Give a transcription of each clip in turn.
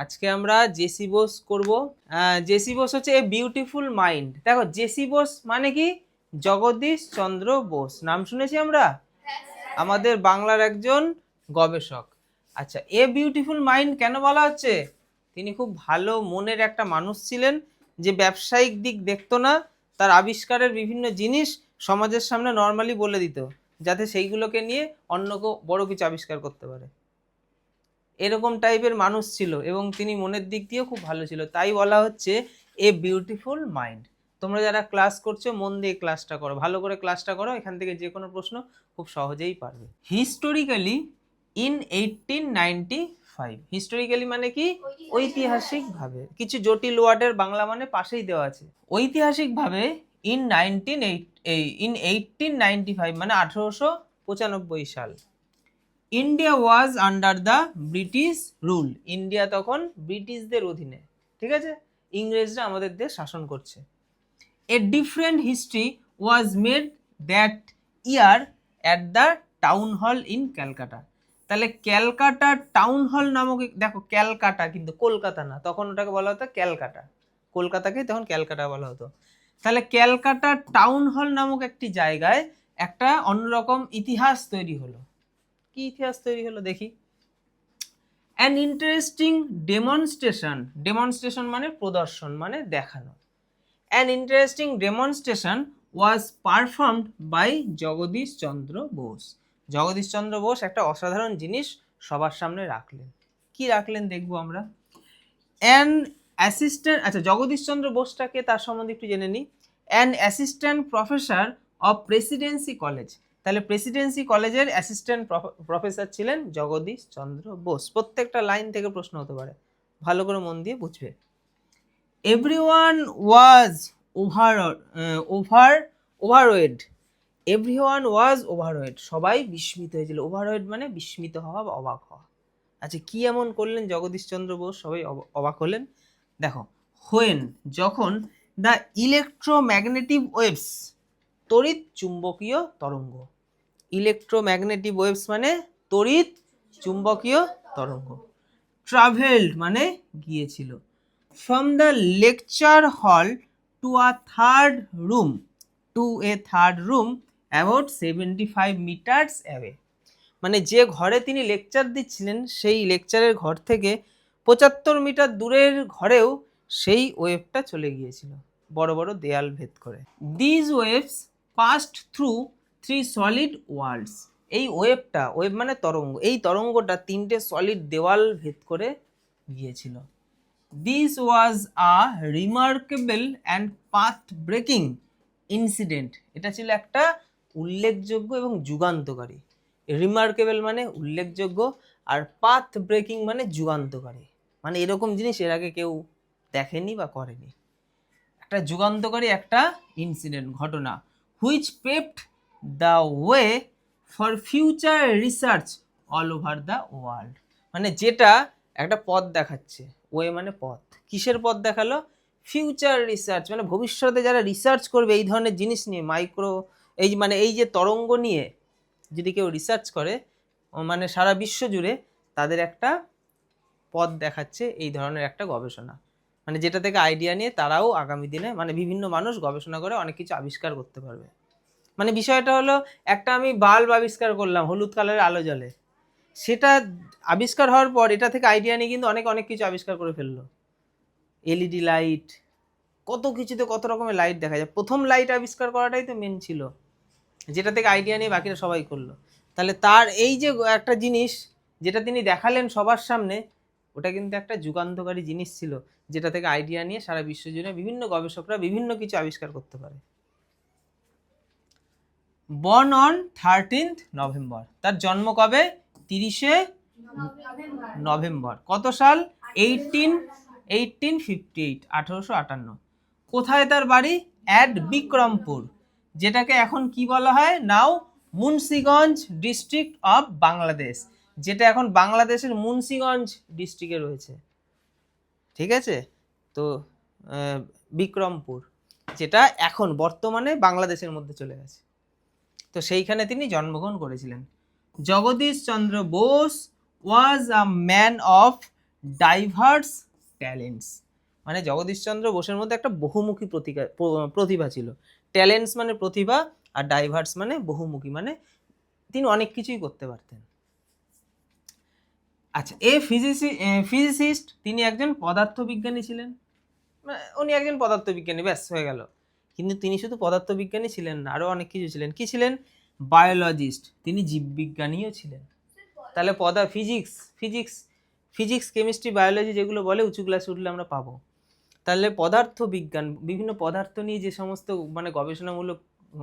আজকে আমরা জেসি বোস করব। জেসি বোস হচ্ছে এ বিউটিফুল মাইন্ড। দেখো জেসি বোস মানে কি? জগদীশ চন্দ্র বোস, নাম শুনেছি আমরা, আমাদের বাংলার একজন গবেষক। আচ্ছা, এ বিউটিফুল মাইন্ড কেন বলা হচ্ছে? তিনি খুব ভালো মনের একটা মানুষ ছিলেন, যে ব্যবসায়িক দিক দেখতো না, তার আবিষ্কারের বিভিন্ন জিনিস সমাজের সামনে নর্মালি বলে দিত, যাতে সেইগুলোকে নিয়ে অন্য কেউ বড় কিছু আবিষ্কার করতে পারে। এরকম টাইপের মানুষ ছিল এবং তিনি মনের দিক দিয়েও খুব ভালো ছিল, তাই বলা হচ্ছে এ বিউটিফুল মাইন্ড। তোমরা যারা ক্লাস করছো মন দিয়ে ক্লাসটা করো, ভালো করে ক্লাসটা করো, এখান থেকে যে কোনো প্রশ্ন খুব সহজেই পারবে। হিস্টোরিক্যালি ইন 1895, হিস্টোরিক্যালি মানে কি? ঐতিহাসিকভাবে। কিছু জটিল ওয়ার্ডের বাংলা মানে পাশেই দেওয়া আছে। ঐতিহাসিকভাবে ইন 1895 মানে 1895 সাল, India was under the British rule. India তখন ব্রিটিশদের অধীনে, ঠিক আছে, ইংরেজরা আমাদের দেশ শাসন করছে। A different history was made that year at the town hall in Calcutta. তাহলে ক্যালকাটা টাউন হল নামক, দেখো ক্যালকাটা কিন্তু কলকাতা না, তখন ওটাকে বলা হতো ক্যালকাটা, কলকাতাকে তখন ক্যালকাটা বলা হতো। তাহলে ক্যালকাটা টাউন হল নামক একটি জায়গায় একটা অন্যরকম ইতিহাস তৈরি হলো। কি ইতিহাস তৈরি হলো দেখি। অ্যান ইন্টারেস্টিং ডেমনস্ট্রেশন, ডেমনস্ট্রেশন মানে প্রদর্শন, মানে দেখানো। An interesting demonstration was performed by Jagadish Chandra Bose. Jagadish Chandra Bose একটা অসাধারণ জিনিস সবার সামনে রাখলেন। কি রাখলেন দেখবো আমরা। অ্যান অ্যাসিস্ট্যান্ট, আচ্ছা জগদীশ চন্দ্র বোসটাকে তার সম্বন্ধে একটু জেনে নিই। An assistant professor of Presidency college. তাহলে প্রেসিডেন্সি কলেজের অ্যাসিস্ট্যান্ট প্রফেসর ছিলেন জগদীশ চন্দ্র বোস। প্রত্যেকটা লাইন থেকে প্রশ্ন হতে পারে, ভালো করে মন দিয়ে বুঝবে। এভরিওয়ান ওয়াজ ওভারওয়েড। এভরিওয়ান ওয়াজ ওভারওয়েড, সবাই বিস্মিত হয়েছিল। ওভারওয়েড মানে বিস্মিত হওয়া বা অবাক হওয়া। আচ্ছা কি এমন করলেন জগদীশ চন্দ্র বোস, সবাই অবাক হলেন? দেখো, হোয়েন, যখন দ্য ইলেকট্রোম্যাগনেটিক ওয়েভস, তড়িৎ চুম্বকীয় তরঙ্গ। ইলেকট্রোম্যাগনেটিক ওয়েভস মানে তড়িৎ চুম্বকীয় তরঙ্গ। ট্রাভেলড মানে গিয়েছিল। From the lecture hall to a third room, about 75 metres away. মানে যে ঘরে তিনি লেকচার দিচ্ছিলেন সেই লেকচারের ঘর থেকে 75 মিটার দূরের ঘরেও সেই ওয়েভটা চলে গিয়েছিল, বড় বড় দেয়াল ভেদ করে। These waves passed through 3 solid walls. এই ওয়েভটা, ওয়েভ মানে তরঙ্গ, এই তরঙ্গটা 3টে সলিড দেওয়াল ভেদ করে গিয়েছিল। This was a remarkable and path breaking incident. এটা ছিল একটা উল্লেখযোগ্য এবং যুগান্তকারী। রিমার্কেবল মানে উল্লেখযোগ্য, আর পাথ ব্রেকিং মানে যুগান্তকারী, মানে এরকম জিনিস এর আগে কেউ দেখেনি বা করেনি। একটা যুগান্তকারী একটা ইনসিডেন্ট, ঘটনা। Which paved the way for future research all over the world. মানে যেটা একটা পথ দেখাচ্ছে, ওয়ে মানে পথ, কিসের পথ দেখালো? ফিউচার রিসার্চ মানে ভবিষ্যতে যারা রিসার্চ করবে এই ধরনের জিনিস নিয়ে, মাইক্রো, এই মানে এই যে তরঙ্গ নিয়ে যদি কেউ রিসার্চ করে, মানে সারা বিশ্ব জুড়ে তাদের একটা পথ দেখাচ্ছে এই ধরনের একটা গবেষণা। মানে যেটা থেকে আইডিয়া নিয়ে তারাও আগামী দিনে, মানে বিভিন্ন মানুষ গবেষণা করে অনেক কিছু আবিষ্কার করতে পারবে। মানে বিষয়টা হলো, একটা আমি বাল্ব আবিষ্কার করলাম, হলুদ কালারের আলো জ্বলে, সেটা আবিষ্কার হওয়ার পর এটা থেকে আইডিয়া নিয়ে কিন্তু অনেক কিছু আবিষ্কার করে ফেললো। এলইডি লাইট, কত কিছুতে কত রকমের লাইট দেখা যায়। প্রথম লাইট আবিষ্কার করাটাই তো মেন ছিল, যেটা থেকে আইডিয়া নিয়ে বাকিরা সবাই করলো। তাহলে তার এই যে একটা জিনিস যেটা তিনি দেখালেন সবার সামনে, ওটা কিন্তু একটা যুগান্তকারী জিনিস ছিল, যেটা থেকে আইডিয়া নিয়ে সারা বিশ্ব জুড়ে বিভিন্ন গবেষকরা বিভিন্ন কিছু আবিষ্কার করতে পারে। বর্ন অন 13th নভেম্বর, তার জন্ম কবে? 30শে নভেম্বর। কত সাল? 1858, 1858। কোথায় তার বাড়ি? অ্যাট বিক্রমপুর, যেটাকে এখন কি বলা হয়? নাও মুন্সিগঞ্জ ডিস্ট্রিক্ট অফ বাংলাদেশ, যেটা এখন বাংলাদেশের মুন্সিগঞ্জ ডিস্ট্রিক্টে রয়েছে, ঠিক আছে? তো বিক্রমপুর, যেটা এখন বর্তমানে বাংলাদেশের মধ্যে চলে গেছে, তো সেইখানে তিনি জন্মগ্রহণ করেছিলেন। Jagadish Chandra Bose was a man of diverse talents. মানে জগদীশচন্দ্র বোসের মধ্যে একটা বহুমুখী প্রতিভা ছিল। ট্যালেন্টস মানে প্রতিভা, আর ডাইভার্স মানে বহুমুখী, মানে তিনি অনেক কিছুই করতে পারতেন। আচ্ছা, ফিজিসিস্ট, তিনি একজন পদার্থবিজ্ঞানী ছিলেন। উনি একজন পদার্থবিজ্ঞানী, ব্যাস হয়ে গেল। কিন্তু তিনি শুধু পদার্থবিজ্ঞানী ছিলেন না, আরও অনেক কিছু ছিলেন। কি ছিলেন? বায়োলজিস্ট, তিনি জীববিজ্ঞানীও ছিলেন। তাহলে ফিজিক্স কেমিস্ট্রি বায়োলজি যেগুলো বলে উঁচু ক্লাসে উঠলে আমরা পাবো। তাহলে পদার্থবিজ্ঞান, বিভিন্ন পদার্থ নিয়ে যে সমস্ত মানে গবেষণামূলক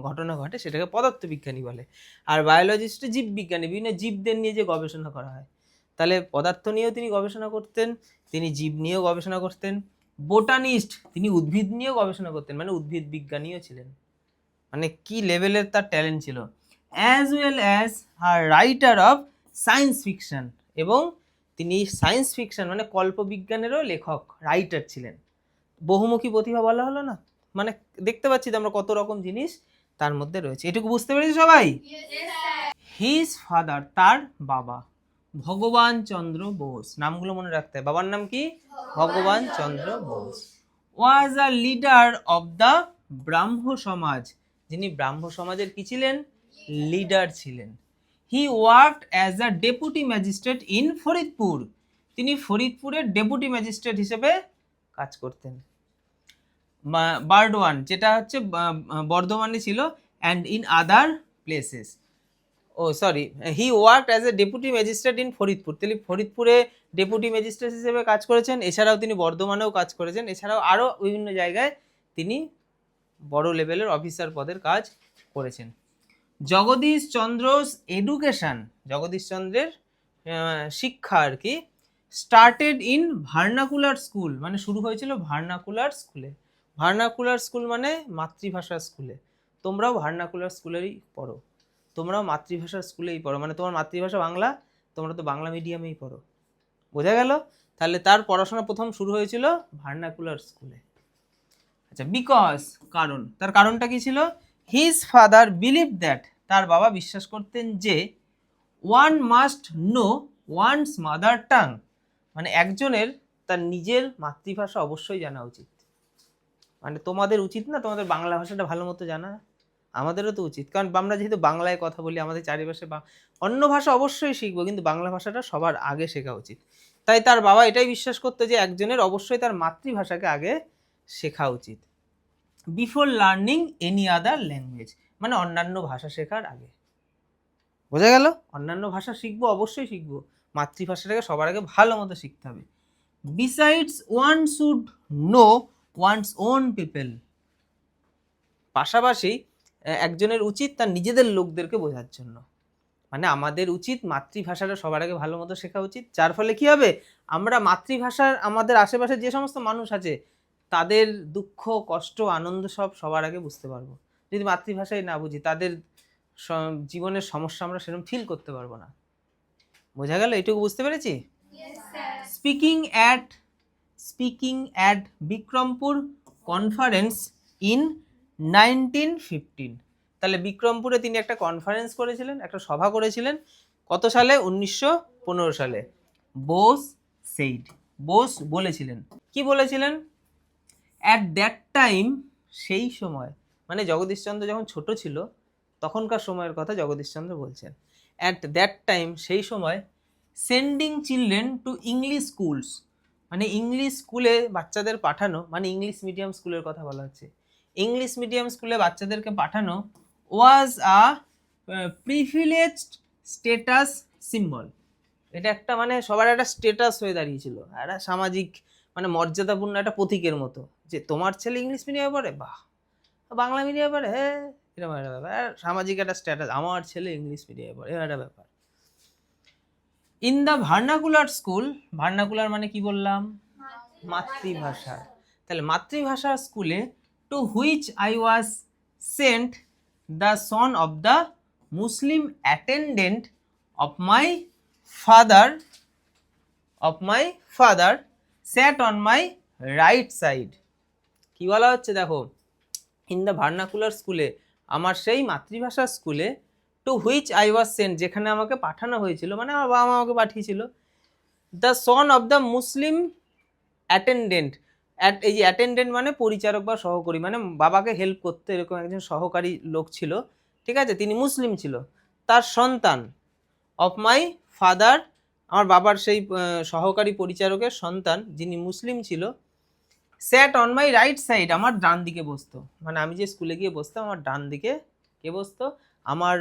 ঘটনা ঘটে সেটাকে পদার্থবিজ্ঞানী বলে। আর বায়োলজিস্ট জীববিজ্ঞানী, বিভিন্ন জীবদের নিয়ে যে গবেষণা করা হয়। তাহলে পদার্থ নিয়েও তিনি গবেষণা করতেন, তিনি জীব নিয়েও গবেষণা করতেন। বোটানিস্ট, তিনি উদ্ভিদ নিয়েও গবেষণা করতেন, মানে উদ্ভিদ বিজ্ঞানীও ছিলেন। মানে কি লেভেলের তার ট্যালেন্ট ছিল। অ্যাজ ওয়েল অ্যাজ আর রাইটার অফ সায়েন্স ফিকশন, এবং তিনি সায়েন্স ফিকশন মানে কল্পবিজ্ঞানেরও লেখক, রাইটার ছিলেন। বহুমুখী প্রতিভা বলা হলো না, মানে দেখতে পাচ্ছি তো আমরা কত রকম জিনিস তার মধ্যে রয়েছে। এটুকু বুঝতে পেরেছি সবাই? হিজ ফাদার, তার বাবা, ভগবান চন্দ্র বোস, নামগুলো মনে রাখতে হয়। বাবার নাম কি? ভগবান চন্দ্র Bose. Was a leader of the ব্রাহ্ম সমাজ, যিনি ব্রাহ্ম সমাজের কি ছিলেন? লিডার ছিলেন। হি worked as a deputy magistrate in Faridpur, তিনি ফরিদপুরের ডেপুটি ম্যাজিস্ট্রেট হিসেবে কাজ করতেন। বারডোয়ান, যেটা হচ্ছে বর্ধমানে ছিল, and in other places. He worked as a deputy magistrate in Faridpur, তিনি ফরিদপুরে ডেপুটি ম্যাজিস্ট্রেট হিসেবে কাজ করেছেন। এছাড়াও তিনি বর্ধমানেও কাজ করেছেন। এছাড়াও আরও বিভিন্ন জায়গায় তিনি বড় লেভেলের অফিসার পদের কাজ করেছেন। জগদীশচন্দ্রস এডুকেশন, জগদীশচন্দ্রের শিক্ষা আর কি, স্টার্টেড ইন ভার্নাকুলার স্কুল, মানে শুরু হয়েছিল ভার্নাকুলার স্কুলে। ভার্নাকুলার স্কুল মানে মাতৃভাষার স্কুলে। তোমরাও ভার্নাকুলার স্কুলেরই পড়ো, তোমরাও মাতৃভাষার স্কুলেই পড়ো, মানে তোমার মাতৃভাষা বাংলা, তোমরা তো বাংলা মিডিয়ামেই পড়ো। বোঝা গেল? তাহলে তার পড়াশোনা প্রথম শুরু হয়েছিল ভার্নাকুলার স্কুলে। আচ্ছা, বিকজ, কারণ, তার কারণটা কি ছিল? হিজ ফাদার বিলিভ দ্যাট, তার বাবা বিশ্বাস করতেন যে one must know one's mother tongue, মানে একজনের তার নিজের মাতৃভাষা অবশ্যই জানা উচিত। মানে তোমাদের উচিত না তোমাদের বাংলা ভাষাটা ভালো মতো জানা? আমাদেরও তো উচিত, কারণ আমরা যেহেতু বাংলায় কথা বলি, আমাদের চারিপাশে অন্য ভাষা অবশ্যই শিখবো, কিন্তু বাংলা ভাষাটা সবার আগে শেখা উচিত। তাই তার বাবা এটাই বিশ্বাস করতো যে একজনের অবশ্যই তার মাতৃভাষাকে আগে শেখা উচিত, before learning any other language, মানে অন্যান্য ভাষা শেখার আগে। বোঝা গেল? অন্যান্য ভাষা শিখবো, অবশ্যই শিখবো, মাতৃভাষাটাকে সবার আগে ভালো মতো শিখতে হবে। Besides one should know one's own people, পাশাপাশি একজনের উচিত তার নিজেদের লোকদেরকে বোঝার জন্য, মানে আমাদের উচিত মাতৃভাষাটা সবার আগে ভালো মতো শেখা উচিত। যার ফলে কি হবে, আমরা মাতৃভাষার, আমাদের আশেপাশে যে সমস্ত মানুষ আছে তাদের দুঃখ কষ্ট আনন্দ সব সবার আগে বুঝতে পারবো। যদি মাতৃভাষায় না বুঝি, তাদের জীবনের সমস্যা আমরা সেরকম ফিল করতে পারবো না। বোঝা গেল? এটুকু বুঝতে পেরেছি? Speaking at Bikrampur conference in 1915, তাহলে বিক্রমপুরে তিনি একটা কনফারেন্স করেছিলেন, একটা সভা করেছিলেন। কত সালে? 1915 সালে। বোস বলেছিলেন, কি বলেছিলেন? অ্যাট দ্যাট টাইম, সেই সময়, মানে জগদীশচন্দ্র যখন ছোট ছিল তখনকার সময়ের কথা জগদীশচন্দ্র বলছেন। অ্যাট দ্যাট টাইম, সেই সময়, sending children to English schools, মানে ইংলিশ স্কুলে বাচ্চাদের পাঠানো, মানে ইংলিশ মিডিয়াম স্কুলের কথা বলা হচ্ছে। ইংলিশ মিডিয়াম স্কুলে বাচ্চাদেরকে পাঠানো ওয়াজ আ প্রিভিলেজড স্টেটাস সিম্বল, এটা একটা মানে সবার একটা স্টেটাস হয়ে দাঁড়িয়েছিল, একটা সামাজিক মানে মর্যাদাপূর্ণ একটা প্রতীকের মতো, যে তোমার ছেলে ইংলিশ মিডিয়ামে পড়ে, বাহ, বাংলা মিডিয়ামে পড়ে, হ্যাঁ, এরকম একটা ব্যাপার, সামাজিক একটা স্ট্যাটাস, আমার ছেলে ইংলিশ মিডিয়ামে পড়ে, এরকম একটা ব্যাপার। In the vernacular school, vernacular মানে কি বললাম? মাতৃভাষা। তাহলে মাতৃভাষার স্কুলে, to which I was sent, the son of the Muslim attendant of my father sat on my right side. কি বলা হচ্ছে দেখো, ইন দ্য ভার্নাকুলার স্কুলে, আমার সেই মাতৃভাষার স্কুলে, to which I was sent, যেখানে আমাকে পাঠানো হয়েছিল, মানে আমার বাবা মা আমাকে পাঠিয়েছিল, the son of the Muslim attendant, এই যে অ্যাটেন্ডেন্ট মানে পরিচারক বা সহকারী, মানে বাবাকে হেল্প করতে এরকম একজন সহকারী লোক ছিল, ঠিক আছে, তিনি মুসলিম ছিল, তার সন্তান অফ মাই ফাদার, আমার বাবার সেই সহকারী পরিচারকের সন্তান যিনি মুসলিম ছিল, sat on my right side, আমার ডান দিকে বসতো, মানে আমি যে স্কুলে গিয়ে বসতাম আমার ডান দিকে কে বসতো, আমার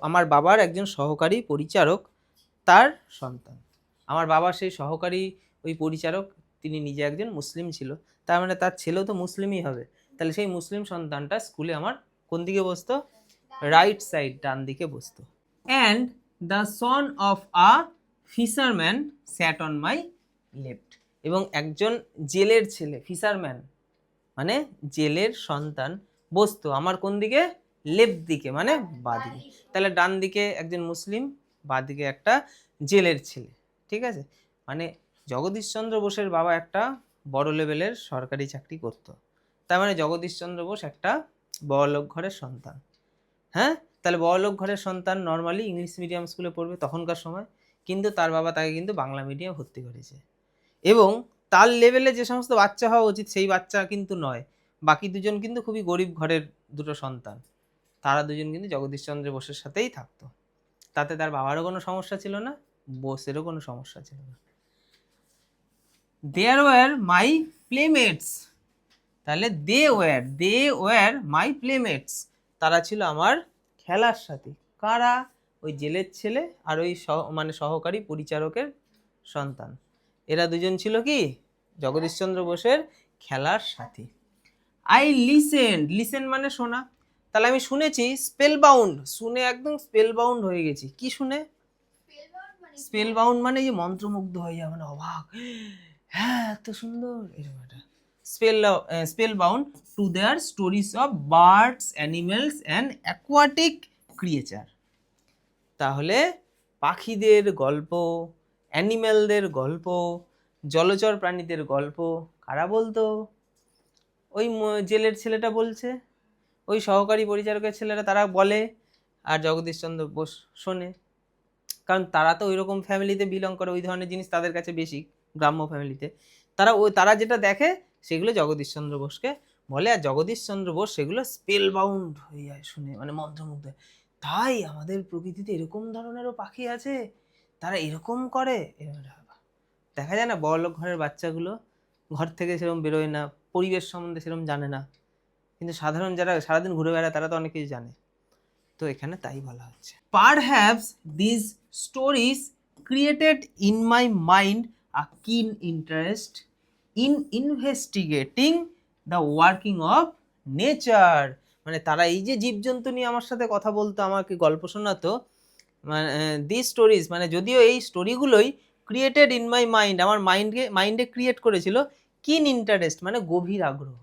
আমার বাবার একজন সহকারী পরিচারক তার সন্তান, আমার বাবার সেই সহকারী ওই পরিচারক তিনি নিজে একজন মুসলিম ছিল, তার মানে তার ছেলেও তো মুসলিমই হবে, তাহলে সেই মুসলিম সন্তানটা স্কুলে আমার কোন দিকে বসতো, রাইট সাইড, ডান দিকে বসতো। And the son of a fisherman sat on my left, এবং একজন জেলের ছেলে, ফিশারম্যান মানে জেলের সন্তান, বসতো আমার কোন দিকে, লেফট দিকে মানে বাঁ দিকে, তাহলে ডান দিকে একজন মুসলিম, বাঁ দিকে একটা জেলের ছেলে, ঠিক আছে, মানে জগদীশচন্দ্র বোসের বাবা একটা বড় লেভেলের সরকারি চাকরি করতো, তার মানে জগদীশচন্দ্র বোস একটা বড়লোক ঘরের সন্তান। হ্যাঁ, তাহলে বড়লোক ঘরের সন্তান নর্মালি ইংলিশ মিডিয়াম স্কুলে পড়বে তখনকার সময়, কিন্তু তার বাবা তাকে কিন্তু বাংলা মিডিয়াম ভর্তি করেছে, এবং তার লেভেলে যে সমস্ত বাচ্চা হওয়া উচিত সেই বাচ্চা কিন্তু নয়, বাকি দুজন কিন্তু খুবই গরিব ঘরের দুটো সন্তান, তারা দুজন কিন্তু জগদীশচন্দ্র বোসের সাথেই থাকতো, তাতে তার বাবারও কোনো সমস্যা ছিল না, বোসেরও কোনো সমস্যা ছিল না। দেয়ার ওয়ার মাই প্লেমেটস, তাহলে দে ওয়ার মাই প্লেমেটস, তারা ছিল আমার খেলার সাথী, কারা, ওই জেলের ছেলে আর ওই মানে সহকারী পরিচারকের সন্তান, এরা দুজন ছিল কি জগদীশচন্দ্র বোসের খেলার সাথী। আই লিসেন মানে শোনা, তাহলে আমি শুনেছি, স্পেল বাউন্ড, শুনে একদম স্পেল বাউন্ড হয়ে গেছি, কি শুনে, স্পেল বাউন্ড মানে যে মন্ত্রমুগ্ধ হয়ে যাওয়া, মানে অবাক, হ্যাঁ এত সুন্দর, এরকম একটা spell bound to their stories of birds, animals and aquatic creature, তাহলে পাখিদের গল্প, অ্যানিম্যালদের গল্প, জলচর প্রাণীদের গল্প কারা বলতো, ওই জেলের ছেলেটা বলছে, ওই সহকারী পরিচারকের ছেলেরা তারা বলে, আর জগদীশচন্দ্র বোস শোনে, কারণ তারা তো ওই রকম ফ্যামিলিতে বিলং করে, ওই ধরনের জিনিস তাদের কাছে বেশি, গ্রাম্য ফ্যামিলিতে তারা যেটা দেখে সেগুলো জগদীশচন্দ্র বোসকে বলে, আর জগদীশচন্দ্র বোস সেগুলো স্পেল বাউন্ড হয়ে যায় শুনে, মানে মন্ত্রমুগ্ধ, তাই আমাদের প্রকৃতিতে এরকম ধরনেরও পাখি আছে, তারা এরকম করে, দেখা যায় না বড়লোক ঘরের বাচ্চাগুলো ঘর থেকে সেরকম বেরোয় না, পরিবেশ সম্বন্ধে সেরকম জানে না, কিন্তু সাধারণ যারা সারাদিন ঘুরে বেড়ায় তারা তো অনেক কিছু জানে, তো এখানে তাই বলা হচ্ছে। Perhaps these stories created in my mind a keen interest in investigating the working of nature, মানে তারা এই যে জীবজন্তু নিয়ে আমার সাথে কথা বলতো, আমাকে গল্প শোনাতো, মানে দিস স্টোরিজ মানে যদিও এই স্টোরিগুলোই ক্রিয়েটেড ইন মাই মাইন্ড, আমার মাইন্ডে ক্রিয়েট করেছিল কিন ইন্টারেস্ট মানে গভীর আগ্রহ,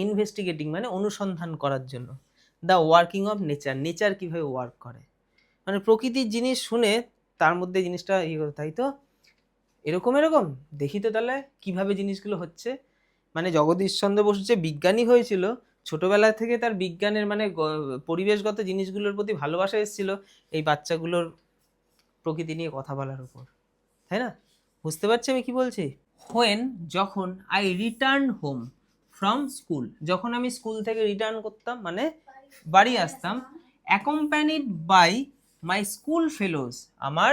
ইনভেস্টিগেটিং মানে অনুসন্ধান করার জন্য, দ্য ওয়ার্কিং অফ নেচার কীভাবে ওয়ার্ক করে, মানে প্রকৃতির জিনিস শুনে তার মধ্যে জিনিসটা ইয়ে করে, তাই তো এরকম দেখি তো তাহলে কীভাবে জিনিসগুলো হচ্ছে, মানে জগদীশচন্দ্র বসু যে বিজ্ঞানী হয়েছিল, ছোটোবেলা থেকে তার বিজ্ঞানের মানে পরিবেশগত জিনিসগুলোর প্রতি ভালোবাসা এসেছিল এই বাচ্চাগুলোর প্রকৃতি নিয়ে কথা বলার উপর, তাই না, বুঝতে পারছি আমি কি বলছি। হোয়েন যখন I return home from school, যখন আমি স্কুল থেকে রিটার্ন করতাম মানে বাড়ি আসতাম, অ্যাকম্প্যানিড বাই মাই স্কুল ফেলোজ, আমার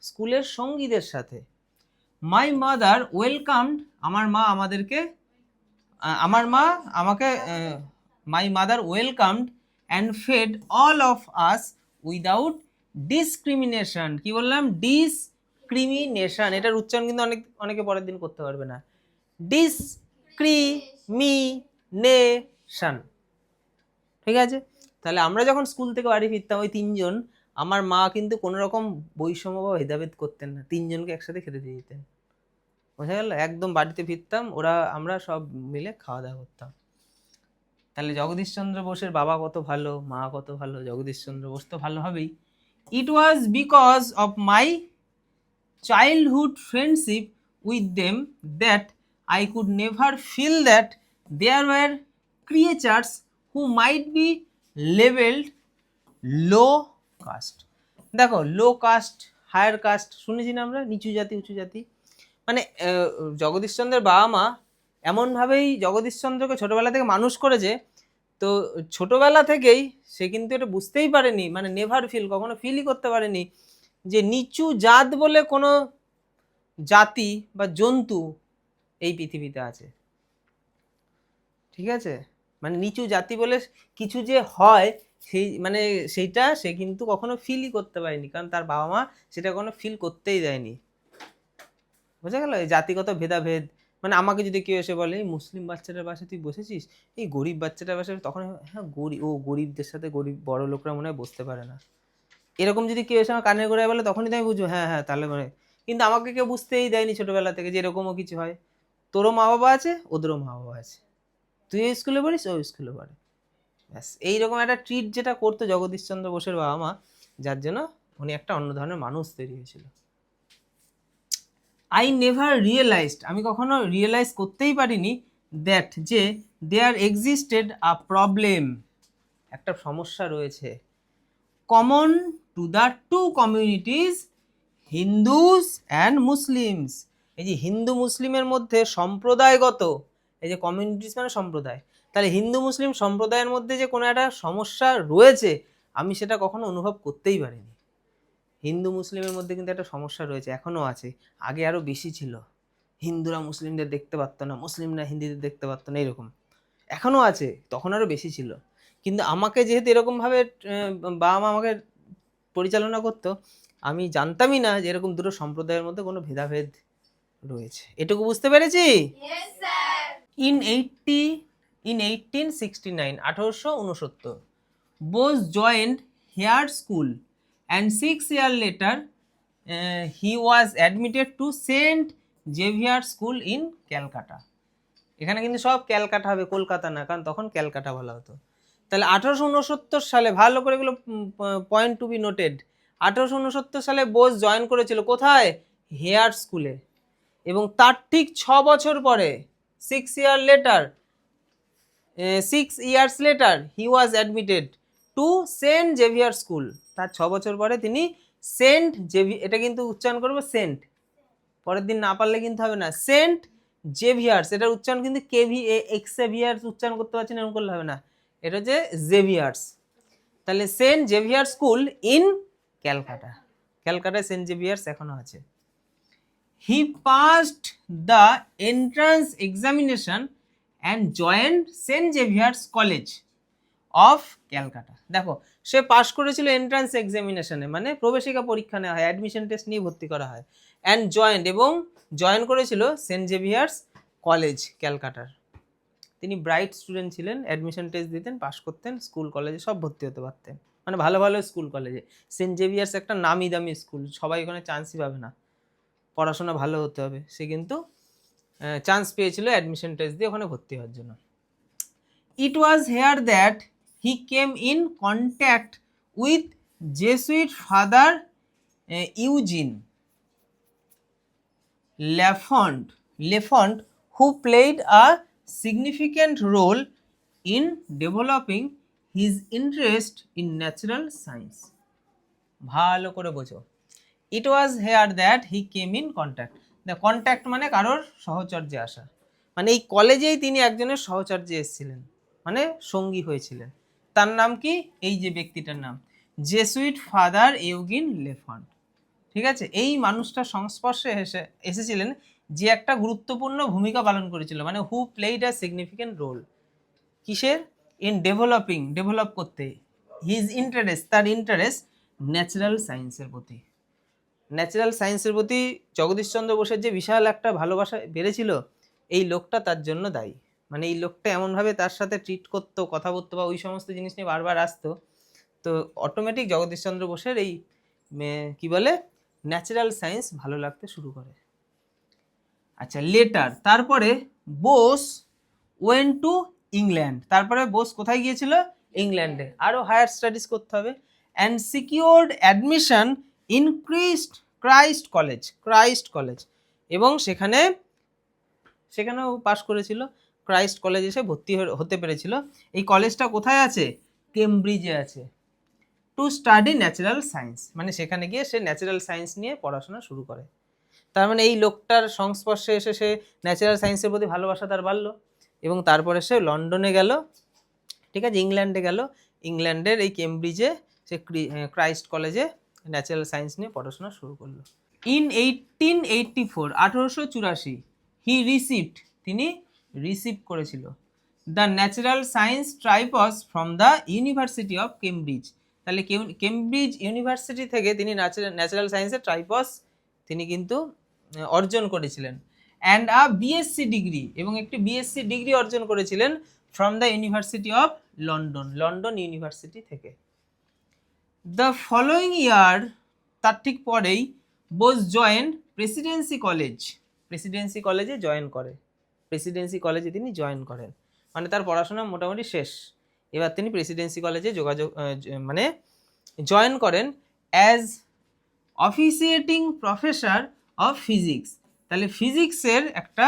স্কুলের সঙ্গীদের সাথে, মাই মাদার ওয়েলকামড, আমার মা আমাকে my mother welcomed and fed all of us without discrimination, কি বললাম, ডিসক্রিমিনেশন, এটার উচ্চারণ কিন্তু অনেকে পরের দিন করতে পারবে না, ডিসক্রিমিনেশন, ঠিক আছে, তাহলে আমরা যখন স্কুল থেকে বাড়ি ফিরতাম ওই তিনজন, আমার মা কিন্তু কোনো রকম বৈষম্য বা ভেদাভেদ করতেন না, তিনজনকে একসাথে খেতে দিয়ে দিতেন, বোঝা গেল, একদম বাড়িতে ফিরতাম আমরা সব মিলে খাওয়া দাওয়া করতাম, তাহলে জগদীশচন্দ্র বোসের বাবা কত ভালো, মা কত ভালো, জগদীশচন্দ্র বোস তো ভালো হবেই। It was because of my childhood friendship with them that I could never feel that there were creatures who might be levelled low caste, দেখো লো কাস্ট হায়ার কাস্ট, শুনেছি না আমরা, নিচু জাতি উঁচু জাতি। মানে জগদীশচন্দ্রের বাবা মা এমনভাবেই জগদীশচন্দ্রকে ছোটবেলা থেকে মানুষ করেছে, তো ছোটবেলা থেকেই সে কিন্তু এটা বুঝতেই পারেনি, মানে নেভার ফিল, কখনো ফিলই করতে পারেনি যে নিচু জাত বলে কোনো জাতি বা জন্তু এই পৃথিবীতে আছে। ঠিক আছে, মানে নিচু জাতি বলে কিছু যে হয় সেই মানে সেইটা সে কিন্তু কখনো ফিলই করতে পারেনি, কারণ তার বাবা মা সেটা কখনো ফিল করতেই দেয়নি। বোঝা গেল? এই জাতিগত ভেদাভেদ, মানে আমাকে যদি কেউ এসে বলে এই মুসলিম বাচ্চাটার পাশে তুই বসেছিস, এই গরিব বাচ্চাটার পাশে, তখন হ্যাঁ গরিব, ও গরিবদের সাথে গরিব বড় লোকরা মনে হয় বসতে পারে না, এরকম যদি কেউ এসে আমার কানের গোড়ায় বলে, তখনই তো আমি বুঝবো হ্যাঁ হ্যাঁ তাহলে মানে। কিন্তু আমাকে কেউ বুঝতেই দেয়নি ছোটবেলা থেকে যে এরকমও কিছু হয়। তোরও মা বাবা আছে, ওদেরও মা বাবা আছে, তুই এই স্কুলে পড়িস, ও স্কুলে পড়ে, ব্যাস এইরকম একটা ট্রিট যেটা করতো জগদীশচন্দ্র বোসের বাবা মা, যার জন্য উনি একটা অন্য ধরনের মানুষ তৈরি হয়েছিল। আই নেভার রিয়েলাইজড, আমি কখনো রিয়েলাইজ করতেই পারিনি, দ্যাট যে দেয়ার এক্সিস্টেড আ প্রবলেম, একটা সমস্যা রয়েছে, common to the two communities Hindus and Muslims. এই যে হিন্দু মুসলিমের মধ্যে সম্প্রদায়গত, এই যে কমিউনিটিস মানে সম্প্রদায়, তাহলে হিন্দু মুসলিম সম্প্রদায়ের মধ্যে যে কোনো একটা সমস্যা রয়েছে আমি সেটা কখনো অনুভব করতেই পারিনি। হিন্দু মুসলিমের মধ্যে কিন্তু একটা সমস্যা রয়েছে, এখনও আছে, আগে আরও বেশি ছিল, হিন্দুরা মুসলিমদের দেখতে পারতো না, মুসলিমরা হিন্দুদের দেখতে পারতো না, এরকম এখনও আছে, তখন আরও বেশি ছিল। কিন্তু আমাকে যেহেতু এরকমভাবে বাবা মা আমাকে পরিচালনা করতো, আমি জানতামই না যে এরকম দুটো সম্প্রদায়ের মধ্যে কোনো ভেদাভেদ রয়েছে। এটুকু বুঝতে পেরেছি? In 1869, 1869, Bose joined Hare School and 6 years later he was admitted to St. Xavier School in Calcutta. এখানে কিন্তু সব ক্যালকাটা হবে, কলকাতা না, কারণ তখন ক্যালকাটা বলা হতো। তাহলে 1869 সালে, ভালো করে এগুলো পয়েন্ট টু বি নোটেড, 1869 সালে বোস জয়েন করেছিল কোথায়? হেয়ার স্কুলে। এবং তার ঠিক 6 বছর পরে, 6 years later he was admitted to saint Xavier school. তার 6 বছর পরে তিনি সেন্ট জেভিয়ার, এটা কিন্তু উচ্চারণ করবো সেন্ট, পরের দিন না পারলে কিন্তু হবে না, সেন্ট জেভিয়ার্স, এটার উচ্চারণ কিন্তু এক্সেভিয়ার্স উচ্চারণ করতে পারছি না, এরকম করলে হবে না, এটা হচ্ছে জেভিয়ার্স। তাহলে saint Xavier school in Calcutta, ক্যালকাটায় সেন্ট জেভিয়ার্স এখনো আছে। He passed the entrance examination and joined saint Xavier's college of Calcutta. দেখো, সে পাশ করেছিল এন্ট্রান্স এক্সামিনেশনে, মানে প্রবেশিকা পরীক্ষা নেওয়া হয়, অ্যাডমিশন টেস্ট নিয়ে ভর্তি করা হয়, অ্যান্ড জয়েন্ট, এবং জয়েন করেছিল সেন্ট জেভিয়ার্স কলেজ ক্যালকাটার। তিনি ব্রাইট স্টুডেন্ট ছিলেন, অ্যাডমিশন টেস্ট দিতেন, পাশ করতেন, স্কুল কলেজে সব ভর্তি হতে পারতেন, মানে ভালো ভালো স্কুল কলেজে। সেন্ট জেভিয়ার্স একটা নামি দামি স্কুল, সবাই ওখানে চান্সই পাবে না, পড়াশোনা ভালো হতে হবে, সে কিন্তু চান্স পেয়েছিল অ্যাডমিশন টেস্ট দিয়ে ওখানে ভর্তি হওয়ার জন্য। It was here that he came in contact with Jesuit father Eugene Lafont who played a significant role in developing his interest in natural science. ভালো করে বোঝো, it was here that he came in contact, the contact মানে কারোর সহচর্যে আসা, মানে এই কলেজেই তিনি একজনের সহচর্যে এসেছিলেন, মানে সঙ্গী হয়েছিলেন। তার নাম কি? এই যে ব্যক্তিটার নাম জেসুইট ফাদার ইউজিন লেফন্ট। ঠিক আছে, এই মানুষটার সংস্পর্শে এসেছিলেন যে একটা গুরুত্বপূর্ণ ভূমিকা পালন করেছিল, মানে হু প্লেইড আ সিগনিফিক্যান্ট রোল, কিসের? ইন ডেভেলপ করতে, হিজ ইন্টারেস্ট, তার ইন্টারেস্ট ন্যাচারাল সায়েন্সের প্রতি। ন্যাচারাল সায়েন্সের প্রতি জগদীশচন্দ্র বোসের যে বিশাল একটা ভালোবাসা বেড়েছিল, এই লোকটা তার জন্য দায়ী। মানে এই লোকটা এমনভাবে তার সাথে ট্রিট করতো, কথা বলতো, বা ওই সমস্ত জিনিস নিয়ে বারবার আসতো, তো অটোমেটিক জগদীশচন্দ্র বোসের এই কি বলে ন্যাচারাল সায়েন্স ভালো লাগতে শুরু করে। আচ্ছা, লেটার, তারপরে বোস ওয়েন্ট টু ইংল্যান্ড, তারপরে বোস কোথায় গিয়েছিল? ইংল্যান্ডে, আরও হায়ার স্টাডিজ করতে হবে, and secured admission in Christ college, এবং সেখানেও পাশ করেছিল, ক্রাইস্ট কলেজে এসে ভর্তি হতে পেরেছিল। এই কলেজটা কোথায় আছে? কেমব্রিজে আছে। টু স্টাডি ন্যাচারাল সায়েন্স, মানে সেখানে গিয়ে সে ন্যাচারাল সায়েন্স নিয়ে পড়াশোনা শুরু করে। তার মানে এই লোকটার সংস্পর্শে এসে সে ন্যাচারাল সায়েন্সের প্রতি ভালোবাসা তার বাড়লো, এবং তারপরে সে লন্ডনে গেল, ঠিক আছে, ইংল্যান্ডে গেল, ইংল্যান্ডের এই কেমব্রিজে সে ক্রাইস্ট কলেজে ন্যাচারাল সায়েন্স নিয়ে পড়াশোনা শুরু করলো। ইন 1884, 1884, হি রিসিভড, তিনি রিসিভ করেছিল the natural science tripos from the university of Cambridge. তাহলে কেমব্রিজ ইউনিভার্সিটি থেকে তিনি ন্যাচারাল সায়েন্সের ট্রাইপস তিনি কিন্তু অর্জন করেছিলেন। অ্যান্ড বিএসসি ডিগ্রি, এবং একটি বিএসসি ডিগ্রি অর্জন করেছিলেন from the university of London, London university থেকে। দ্য ফলোয়িং ইয়ার, তার ঠিক পরেই, Bose join Presidency college, Presidency কলেজে জয়েন করে, প্রেসিডেন্সি কলেজে তিনি জয়েন করেন, মানে তার পড়াশোনা মোটামুটি শেষ, এবার তিনি প্রেসিডেন্সি কলেজে মানে জয়েন করেন as officiating professor of physics. তাহলে ফিজিক্সের একটা